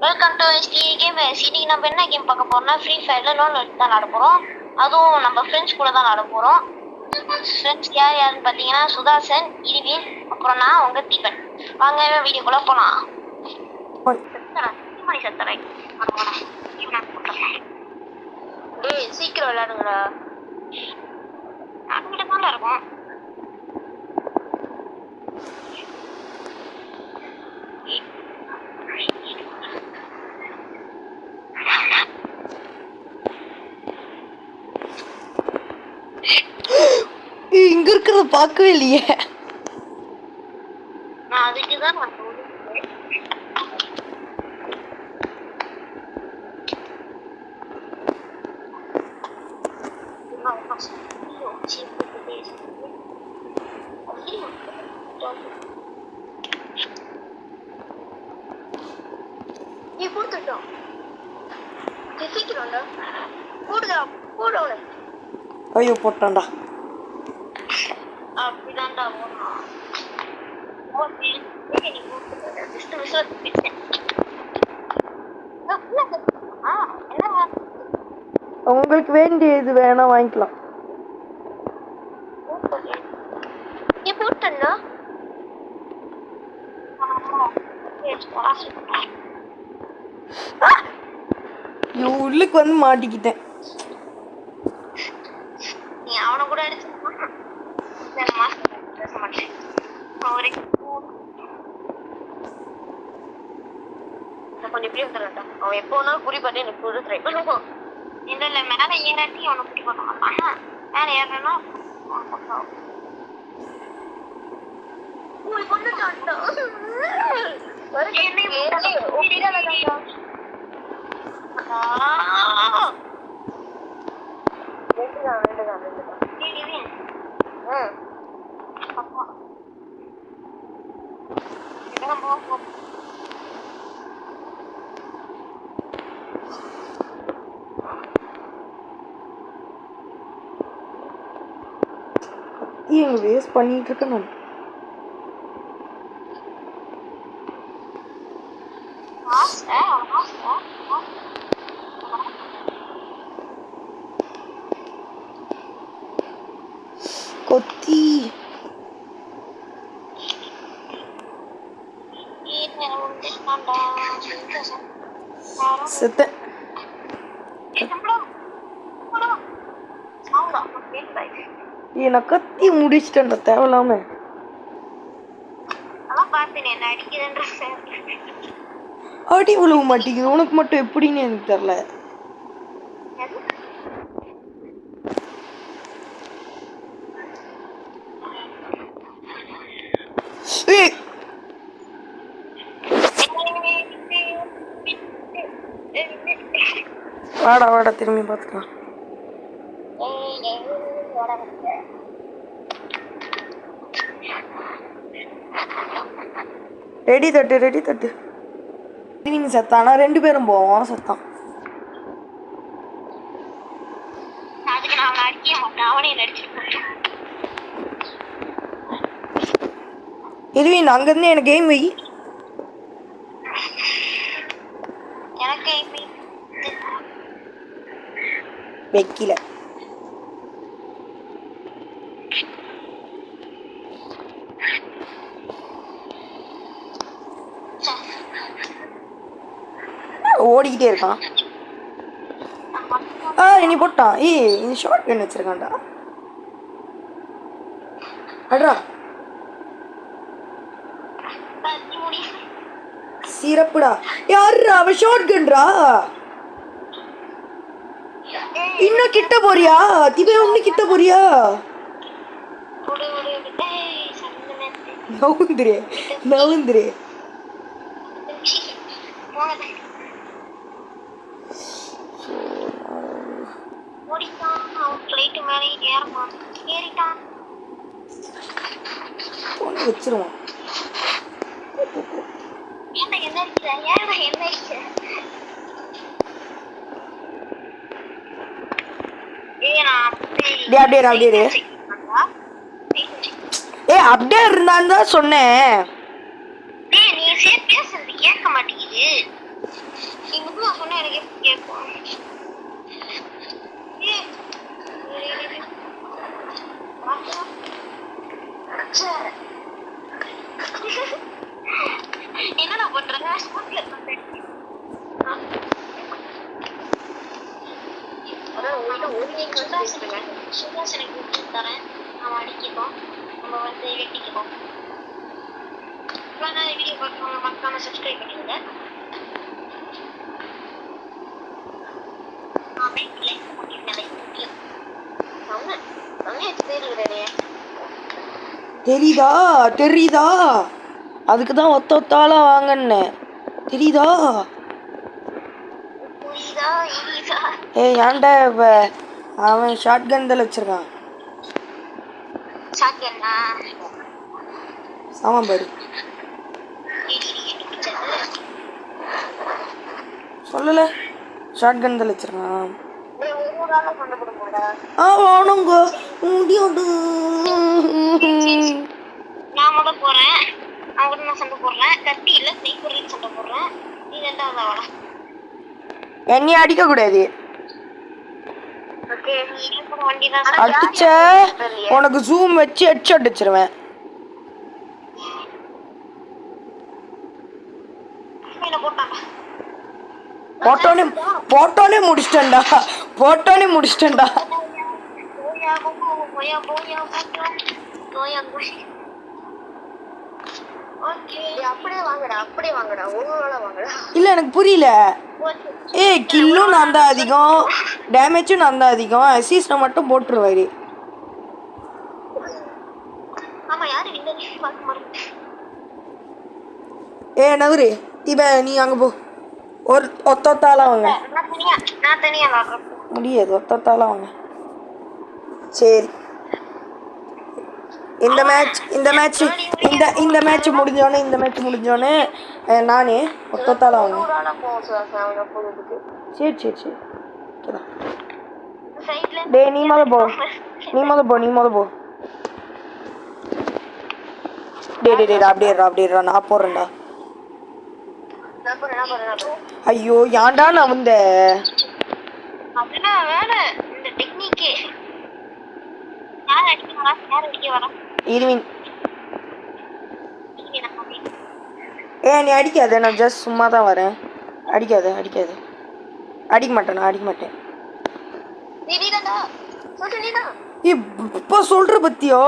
Welcome to STA game. இன்னைக்கு நம்ம என்ன கேம் பார்க்க போறோம்னா ஃப்ரீ ஃபயர்ல லோன் எடுத்து தான் நட போறோம். அதுவும் நம்ம ஃப்ரெண்ட்ஸ் கூட தான் நட போறோம். ஃப்ரெண்ட்ஸ் யாருன்னு பார்த்தீங்கன்னா சுதாசன், இருவின், அப்புறம் நான் உங்க தீபன். வாங்க வீடியோக்குள்ள போலாம். டேய் சீக்கிரம் விளையாடுங்கடா. நான் கிட்ட தான் இருக்கும். இங்க இருக்கிறத பார்க்கவே இல்லையே. நான் அதுக்கு தான் நீ கொடுத்துட்டோம். சீக்கிரம் போடுதா போட. ஐயோ போட்டான்டா. அப்படிதான்டா உங்களுக்கு வேண்டிய இது வேணா வாங்கிக்கலாம். உள்ளுக்கு வந்து மாட்டிக்கிட்டேன். நீ அவனை கூட அடிச்சு பேச மாட்டேன். கொஞ்சம் எப்படி வந்துடா. அவன் எப்போ வேணாலும் குறி பாட்டு எனக்கு கூட ட்ரை பண்ணுவான். இல்லை மேலே ஏறாட்டி அவனை குடி பண்ண மாட்டான். மேலே ஏறனா வேஸ்ட் பண்ணிட்டு இருக்கேன் நான். கொத்தி செத்த நான் கத்தி முடிச்சிட்டேன்டா தேவையில்லாம. அடி விழுவ மாட்டேங்குது. உனக்கு மட்டும் எப்படின்னு எனக்கு தெரியல. வாடா வாடா திரும்பி பார்த்துக்கலாம். ரெடி தட்டு நீங்க செத்தானா 2 பேரும் போவோம். செத்தான். இருவீன் அங்கிருந்து எனக்கு கேம் வை. வைக்கல. ஓடிக்கிட்டே இருக்கான். இனி போட்டான். இனி ஷார்ட் கன் வச்சிருக்கான்டா. அட்ரா சிறப்புடா. யாருடா அவன்? ஷார்ட் கன்டா. இன்னும் கிட்ட போறியா? திவே இன்னும் கிட்ட போறியா? நவுந்துரு. வச்சிருவான். அப்படியே இருந்தான்னு தான் சொன்னேன். என்னடா பண்றேன் சுதாசனுக்கு தரேன். நம்ம அடிக்கிறோம், நம்ம வந்து வெட்டிக்கிறோம். வீடியோ பார்க்கணும் மறக்காம சப்ஸ்கிரைப் பண்ணிடுங்க. தெரியுதா தெரியுதா, அதுக்கு தான் ஒத்தால வாங்கன்னு தெரியுதா. ஏய் ஏன்டா அவன் ஷார்ட் கன் தான் வச்சிருக்கான். ஆமாம் பாரு, சொல்லல ஷார்ட் கன் தான் வச்சிருக்கான். ஆனுங்க முடியாது. நான் முத போறேன், அவங்க நான் சண்டை போடுறேன். கத்தி இல்ல ஸ்னைப்பர்ல சண்டை போடுறேன். நீ ரெண்டாவது ஆளா. என்னைய அடிக்க கூடாது. ஓகே, நீ இருக்கிற வண்டி தான் அடிச்ச உனக்கு ஜூம் வச்சு ஹெட்ஷாட் அடிச்சிருவேன். போட்டோனே முடிச்சிட்டேன்டா, போட்டோனே முடிச்சிட்டேன்டா. இல்ல எனக்கு புரியல. ஏய் கில்லும் நான் தான் அதிகம், டேமேஜும் நான் தான் அதிகம். அசிஸ்ட மட்டும் போட்டுருவாரு. ஏ நவரு தீபா, நீ அங்க போ. ஒரு ஒத்தால வாங்க. முடியாது, ஒத்தால வாங்க. சரி, இந்த மேட்ச் முடிஞ்சோடனே நானே ஒத்தால வாங்க. சரி சரி சரி, டேய் நீ மொத போ. டேய் அப்படியே நான் போறேன்டா. ஐயோ ஏன்டா நான் வந்த இருவின். நீ அடிக்காத, நான் ஜஸ்ட் சும்மா தான் வரேன். அடிக்காத அடிக்க மாட்டேன். இப்போ சொல்ற பத்தியோ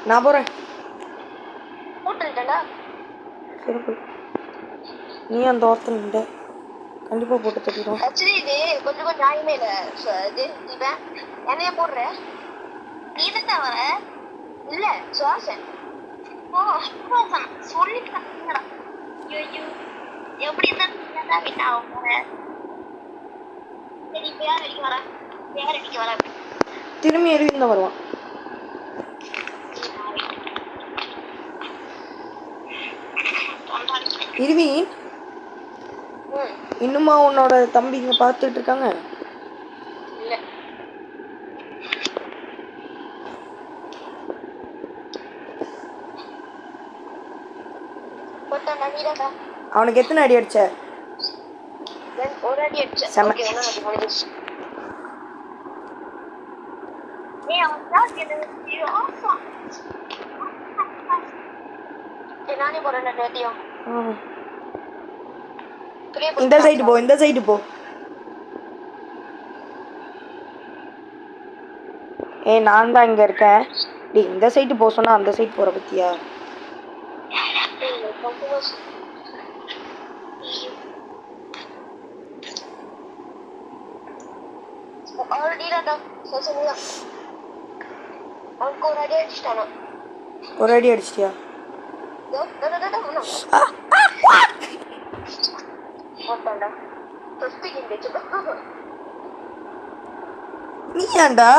நான் போறேன். நீ அந்த ஒருத்தன் கண்டிப்பா போட்டு தட்டிடும். கொஞ்சம் நியாயமே இல்ல. என்னைய போடுற நீ தான் வர இல்ல சுவாசன். ஓ சுவாசன் சொல்லிட்டு எப்படி இருந்தாலும் விட்டா போறேன். சரி பேர் அடிக்க வர திரும்பி எருவின் தான் வருவான். இருவின் இன்னுமா உன்னோட தம்பிங்க பார்த்துட்டு இருக்காங்க? அவனுக்கு எத்தனை அடி அடிச்ச? ஒரு அடி அடிச்ச. நானே போறேன். இந்த சைடு போ. நான் தான் இங்க இருக்கேன். இந்த சைடு போ சொன்னா அந்த சைடு போற பத்தியா? ஒரு அடி அடிச்சிட்டியா? நீ ஏன்டா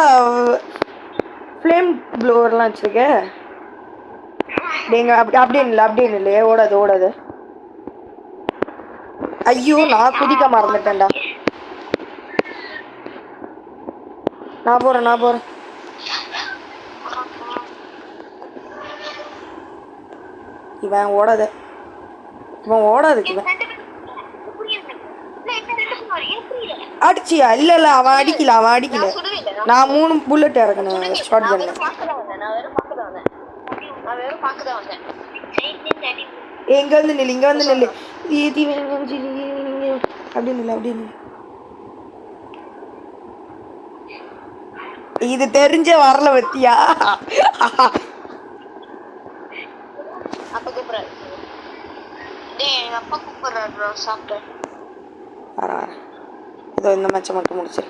ஃப்ளேம் ப்ளோவர்லாம் வச்சிருக்க? அப்படியே இல்லையே, ஓடாது. ஐயோ நான் குதிக்க மறந்துட்டேன்டா. நான் போறேன். இவன் ஓடாது இவன். அடிச்சியா? இல்ல அவன் அடிக்கல. நான் 3 புல்லட் இறக்கணும் ஷார்ட் கன்ல. இங்க வந்து நில்லு. அப்படி நில்லு. இது தெரிஞ்ச வரல பத்தியா? அப்ப கூப்பிடுறாரு. எங்க அப்பா கூப்பிடுறாரு சாப்பிட்டு. இதோ இந்த மேட்சை மட்டும் முடிச்சு.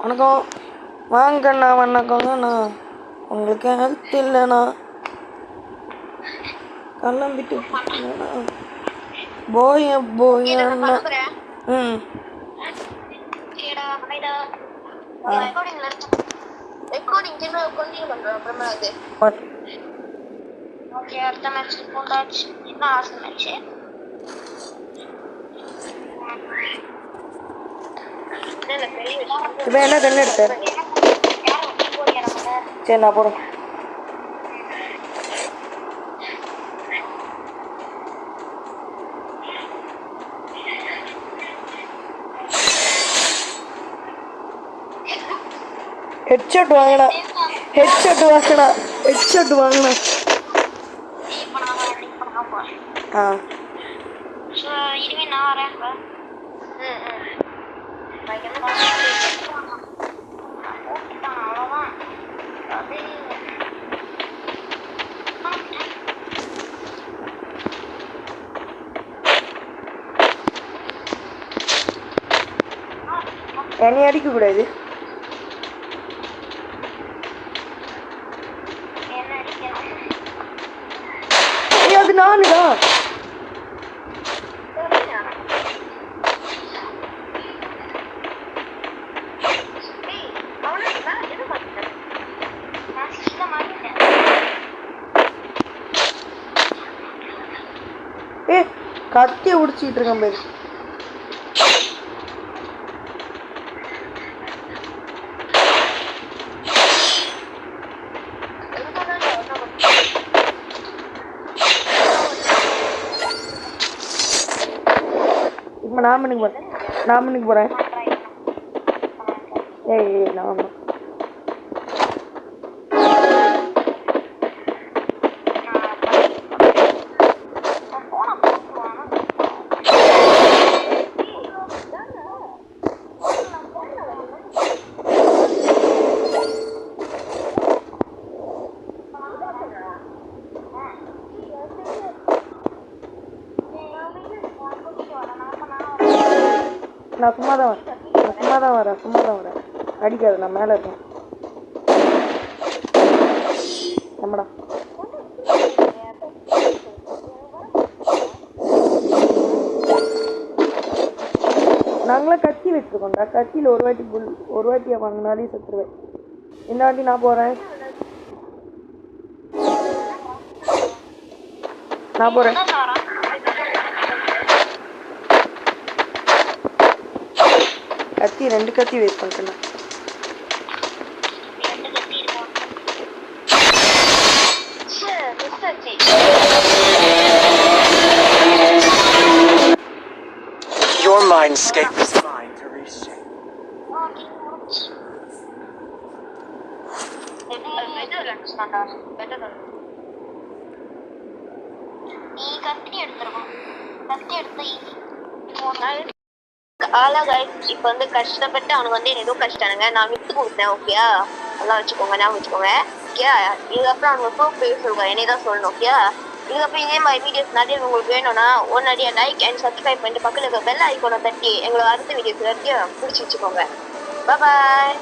வணக்கம் வாங்கண்ணா. வணக்கங்கண்ணா. உங்களுக்கு ஹெல்த் இல்லைண்ணா. கிளம்பிட்டு போயண்ணா. ஓகே, அடுத்த மேட்ச் போட்டாச்சு. என்ன லாஸ்ட் மேட்ச்? இப்போ என்ன கண்ணு எடுத்த? சரி நான் போறேன். ஹெட்ஷாட் வாங்கினா. இனிமே நான் வரேன். அவ்வளோதான். என்னை அடிக்க கூடாது. அது நானுதான். கத்திய உடிச்சிட்டு இருக்கேன் பேரு. இப்ப நான் பண்ணிக்கு போறேன். ஏய் நான் சும்மா தான் வரேன். அடிக்காது, நான் மேலே இருக்கேன். நம்மடா நாங்களாம் கத்தி வச்சுருக்கோம்டா. கத்தியில் ஒரு வாட்டி வாங்கினாலே செத்துருவேன். இந்த வாட்டி நான் போகிறேன். கத்தி 2 கத்தி வேஸ்ட் பண்ணிட்டேன். Your mindscape is mine to reshape. இப்ப வந்து கஷ்டப்பட்டு அவனுக்கு வந்து ஏதோ கஷ்டானுங்க, நான் விட்டு கொடுத்தேன். ஓகேயா, நல்லா வச்சுக்கோங்க, ஞாபகம் வச்சுக்கோங்க. ஓகேயா, இதுக்கப்புறம் அவங்க ப்ரூஃப் பேர் சொல்லுவாங்க, என்னை தான் சொல்லணும். ஓகேயா, இதுக்கப்புறம் இதே மாதிரி வீடியோஸ் நிறைய உங்களுக்கு வேணும்னா ஒன்னடியா லைக் அண்ட் சப்ஸ்கிரைப் பண்ணிட்டு பக்கத்துல இருக்க பெல் ஐகானை தட்டி எங்களோட அடுத்த வீடியோஸ் எல்லாத்தையும் பிடிச்சி வச்சுக்கோங்க. பாய்.